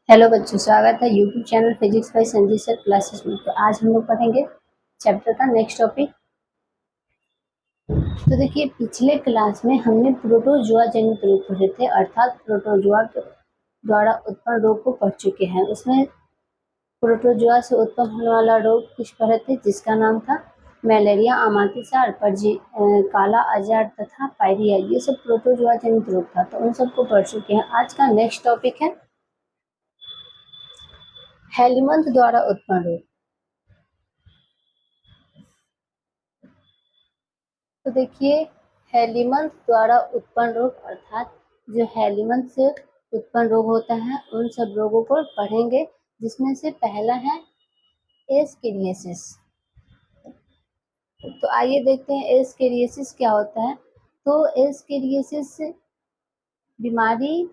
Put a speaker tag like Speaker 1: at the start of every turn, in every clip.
Speaker 1: Hello बच्चों, स्वागत है YouTube channel physics bye Sanjay sir classes में। तो आज हम लोग पढ़ेंगे चैप्टर का नेक्स्ट टॉपिक। तो देखिए, पिछले क्लास में हमने प्रोटोजोआ जनित रोग पढ़े थे, अर्थात प्रोटोजोआ द्वारा उत्पन्न रोग को पढ़ चुके हैं। उसमें प्रोटोजोआ से उत्पन्न होने वाला रोग कुछ पढ़े थे, जिसका नाम था मलेरिया, अमातिसार, काला अजार तथा पायरिया। ये सब प्रोटोजोआ जनित रोग था, तो उन सबको पढ़ चुके हैं। आज का नेक्स्ट टॉपिक है हेलिमंथ द्वारा उत्पन्न रोग। तो देखिए, हेलिमंथ द्वारा उत्पन्न रोग अर्थात जो हेलिमंथ से उत्पन्न रोग होता है उन सब रोगों को पढ़ेंगे, जिसमें से पहला है एस्केरियासिस। तो आइए देखते हैं एस्केरियासिस क्या होता है। तो एस्केरियासिस बीमारी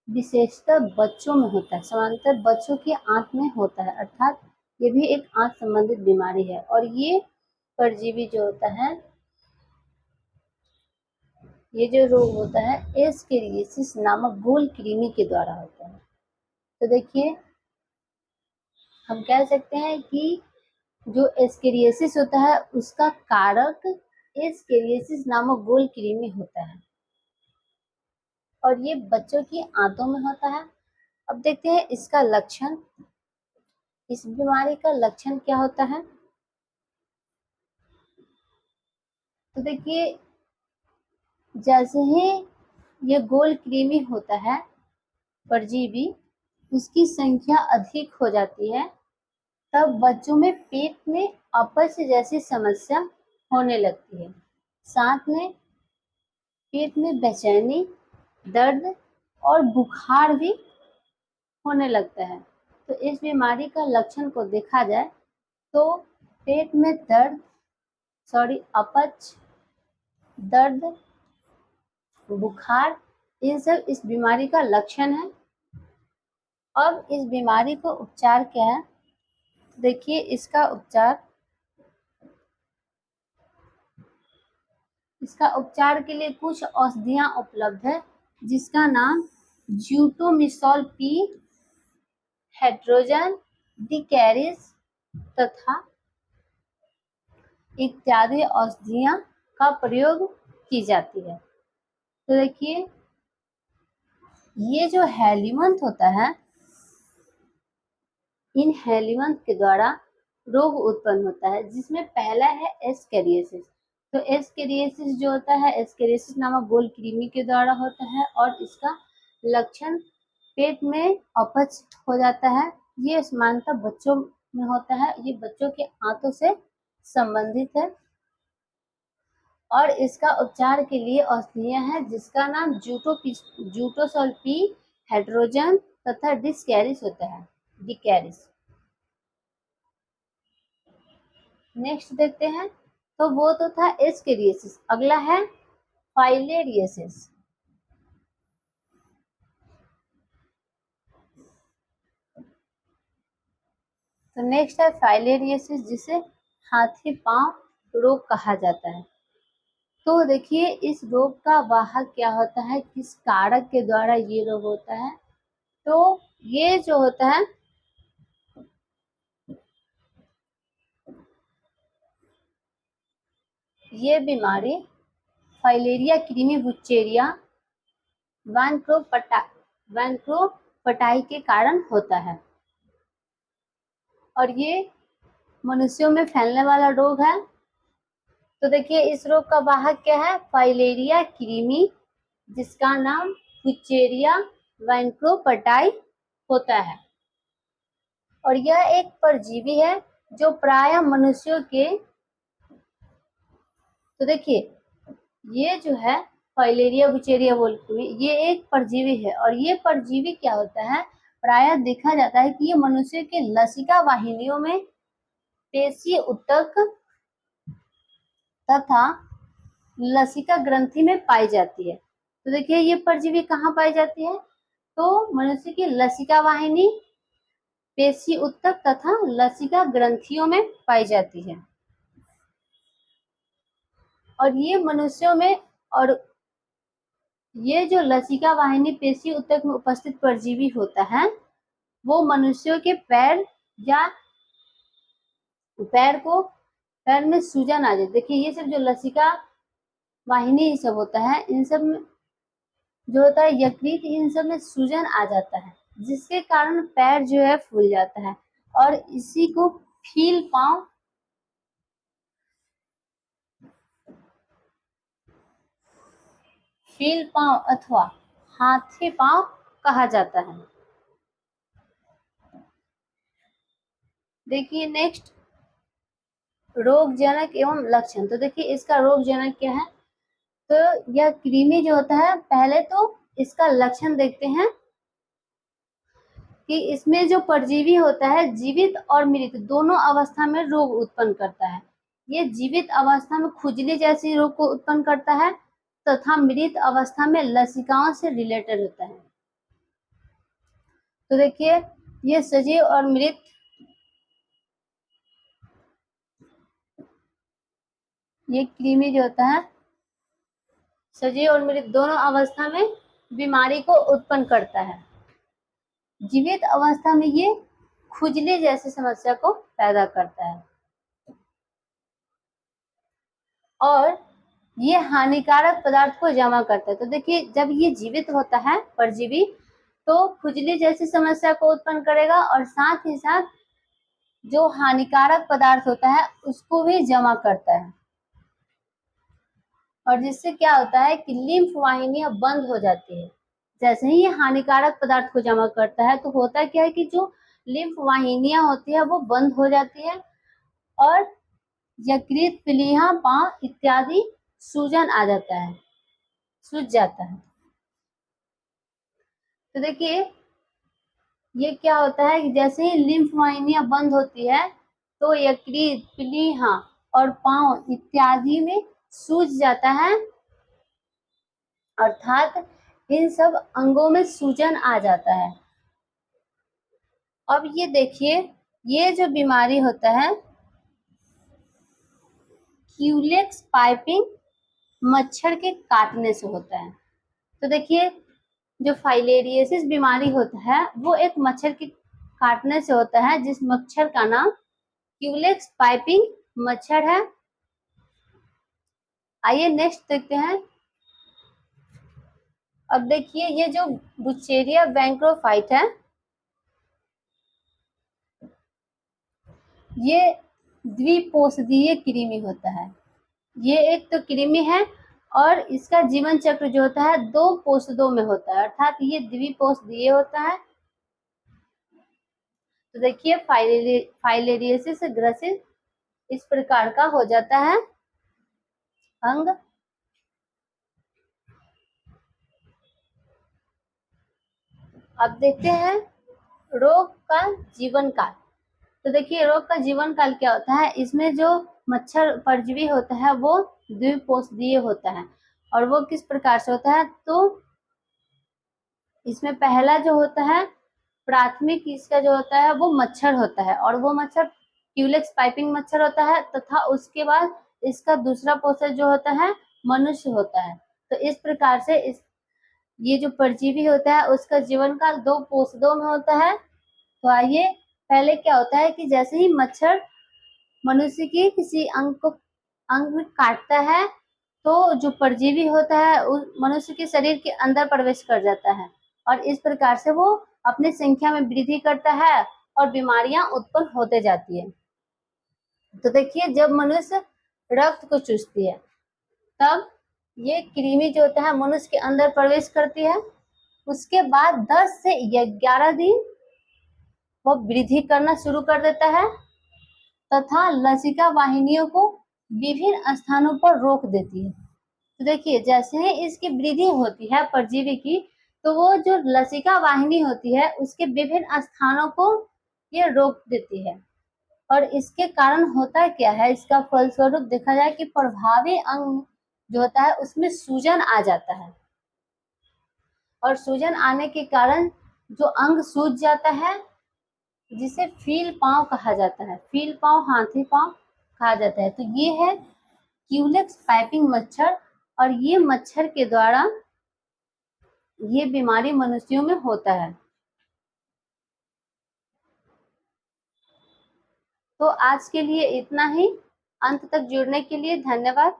Speaker 1: विशेषतः बच्चों में होता है, सामान्यतः बच्चों की आंत में होता है, अर्थात ये भी एक आंत संबंधित बीमारी है। और ये परजीवी जो होता है, ये जो रोग होता है एस्केरियासिस नामक गोल कृमि के द्वारा होता है। तो देखिए, हम कह सकते हैं कि जो एस्केरियासिस होता है उसका कारक एस्केरियासिस नामक गोल कृमि होता है और ये बच्चों की आंतों में होता है। अब देखते हैं इसका लक्षण। इस बीमारी का लक्षण क्या होता है। तो देखिए, जैसे ही ये गोल कृमि होता है परजीवी, उसकी संख्या अधिक हो जाती है, तब बच्चों में पेट में अपच जैसी समस्या होने लगती है। साथ में पेट में बेचैनी, दर्द और बुखार भी होने लगता है। तो इस बीमारी का लक्षण को देखा जाए तो पेट में अपच, दर्द, बुखार, ये सब इस बीमारी का लक्षण है। अब इस बीमारी को उपचार क्या है। देखिए, इसका उपचार के लिए कुछ औषधियां उपलब्ध है, जिसका नाम ज्यूटोमिसॉल पी, हेड्रोजन, डिकैरिस तथा इत्यादि औषधियां का प्रयोग की जाती है। तो देखिए, ये जो हेलिमंथ होता है, इन हेलिमंथ के द्वारा रोग उत्पन्न होता है, जिसमें पहला है एस्केरियासिस। तो एस्केरियासिस जो होता है, एस्केरियासिस नामक गोल कृमि के द्वारा होता है और इसका लक्षण पेट में अपच हो जाता है। ये सामान्यतः बच्चों में होता है, ये बच्चों के आंतों से संबंधित है और इसका उपचार के लिए औषधियां हैं, जिसका नाम ज्यूटोसॉल पी, हेड्रोजन तथा डिस्कैरिस होता है, डिकैरिस। नेक्स्ट देखते हैं। तो वो तो था एस्केरियासिस, अगला है फाइलेरियासिस। तो नेक्स्ट है फाइलेरियासिस, जिसे हाथी पांव रोग कहा जाता है। तो देखिए, इस रोग का वाहक क्या होता है, किस कारक के द्वारा ये रोग होता है। तो ये जो होता है, ये बीमारी फाइलेरिया कृमि बुचेरिया वैनक्रोपटाई के कारण होता है और ये मनुष्यों में फैलने वाला रोग है। तो देखिए, इस रोग का वाहक क्या है, फाइलेरिया कृमि, जिसका नाम बुचेरिया वैनक्रोपटाई होता है और यह एक परजीवी है जो प्रायः मनुष्यों के। तो देखिए, ये जो है फाइलेरिया बुचेरिया वोल्क्यूमी, ये एक परजीवी है और ये परजीवी क्या होता है, प्रायः देखा जाता है कि ये मनुष्य के लसिका वाहिनियों में, पेशीय ऊतक तथा लसिका ग्रंथि में पाई जाती है। तो देखिए, ये परजीवी कहाँ पाई जाती है, तो मनुष्य की लसिका वाहिनी, पेशी ऊतक तथा लसिका ग्रंथियों में पाई जाती है और ये मनुष्यों में, और ये जो लसिका वाहिनी पेशी ऊतक में उपस्थित परजीवी होता है, वो मनुष्यों के पैर या पैर में सूजन आ जाए। देखिए ये सब जो लसिका वाहिनी ये सब होता है, इन सब में जो होता है यकृत, इन सब में सूजन आ जाता है, जिसके कारण पैर जो है फूल जाता है, और इसी को फील पांव अथवा हाथी पांव कहा जाता है। देखिए नेक्स्ट, रोगजनक एवं लक्षण। तो देखिए इसका रोगजनक क्या है, तो यह कृमि जो होता है, पहले तो इसका लक्षण देखते हैं कि इसमें जो परजीवी होता है जीवित और मृत दोनों अवस्था में रोग उत्पन्न करता है। ये जीवित अवस्था में खुजली जैसी रोग को उत्पन्न करता है तथा मृत अवस्था में लसिकाओं से रिलेटेड होता है। तो देखिए ये सजीव और मृत ये कृमि जो होता है सजीव और मृत दोनों अवस्था में बीमारी को उत्पन्न करता है। जीवित अवस्था में ये खुजली जैसी समस्या को पैदा करता है, और ये हानिकारक पदार्थ को जमा करता है। तो देखिए जब ये जीवित होता है परजीवी, तो खुजली जैसी समस्या को उत्पन्न करेगा, और साथ ही साथ जो हानिकारक पदार्थ होता है उसको भी जमा करता है, और जिससे क्या होता है कि लिम्फ वाहिनियां बंद हो जाती है। जैसे ही ये हानिकारक पदार्थ को जमा करता है तो होता क्या है कि जो लिम्फ वाहिनियां होती है वो बंद हो जाती है, और यकृत, प्लीहा, पांव इत्यादि सूजन आ जाता है, सूज जाता है। तो देखिए ये क्या होता है कि जैसे ही लिम्फ वाहिनियां बंद होती है तो यकृत, प्लीहा और पांव इत्यादि में सूज जाता है, अर्थात इन सब अंगों में सूजन आ जाता है। अब ये देखिए ये जो बीमारी होता है क्यूलेक्स पाइपिंग मच्छर के काटने से होता है। तो देखिए जो फाइलेरियोसिस बीमारी होता है वो एक मच्छर के काटने से होता है, जिस मच्छर का नाम क्यूलेक्स पाइपिंग मच्छर है। आइए नेक्स्ट देखते हैं। अब देखिए ये जो बुचेरिया बैंक्रोफाइट है, ये द्विपोषदीय कृमि होता है। ये एक तो कृमि है और इसका जीवन चक्र जो होता है दो पोषदों में होता है, अर्थात ये द्विपोषदीय होता है। तो देखिए फाइलेरियोसिस से ग्रसित इस प्रकार का हो जाता है अंग। अब देखते हैं रोग का जीवन काल। तो देखिए रोग का जीवन काल क्या होता है, इसमें जो मच्छर परजीवी होता है वो द्विपोषदीय होता है, और वो किस प्रकार से होता है, तो इसमें पहला जो होता है प्राथमिक इसका जो होता है वो मच्छर होता है, और वो मच्छर क्यूलेक्स पाइपिंग मच्छर होता है, तथा उसके बाद इसका दूसरा पोषक जो होता है मनुष्य होता है। तो इस प्रकार से ये जो परजीवी होता है उसका जीवन काल दो पोषदों में होता है। तो आइए पहले क्या होता है कि जैसे ही मच्छर मनुष्य की किसी अंग में काटता है तो जो परजीवी होता है उस मनुष्य के शरीर के अंदर प्रवेश कर जाता है, और इस प्रकार से वो अपनी संख्या में वृद्धि करता है और बीमारियां उत्पन्न होते जाती है। तो देखिए जब मनुष्य रक्त को चूसती है तब ये कृमि जो होता है मनुष्य के अंदर प्रवेश करती है। उसके बाद 10 से 11 दिन वो वृद्धि करना शुरू कर देता है तथा लसिका वाहिनियों को विभिन्न स्थानों पर रोक देती है। तो देखिए जैसे ही इसकी वृद्धि होती है परजीवी की, तो वो जो लसिका वाहिनी होती है उसके विभिन्न स्थानों को ये रोक देती है, और इसके कारण होता क्या है, इसका फलस्वरूप देखा जाए कि प्रभावी अंग जो होता है उसमें सूजन आ जाता है, और सूजन आने के कारण जो अंग सूज जाता है जिसे फील पांव कहा जाता है, फील पांव, हाथी पांव कहा जाता है। तो ये है क्यूलेक्स पाइपिंग मच्छर, और ये मच्छर के द्वारा ये बीमारी मनुष्यों में होता है। तो आज के लिए इतना ही। अंत तक जुड़ने के लिए धन्यवाद।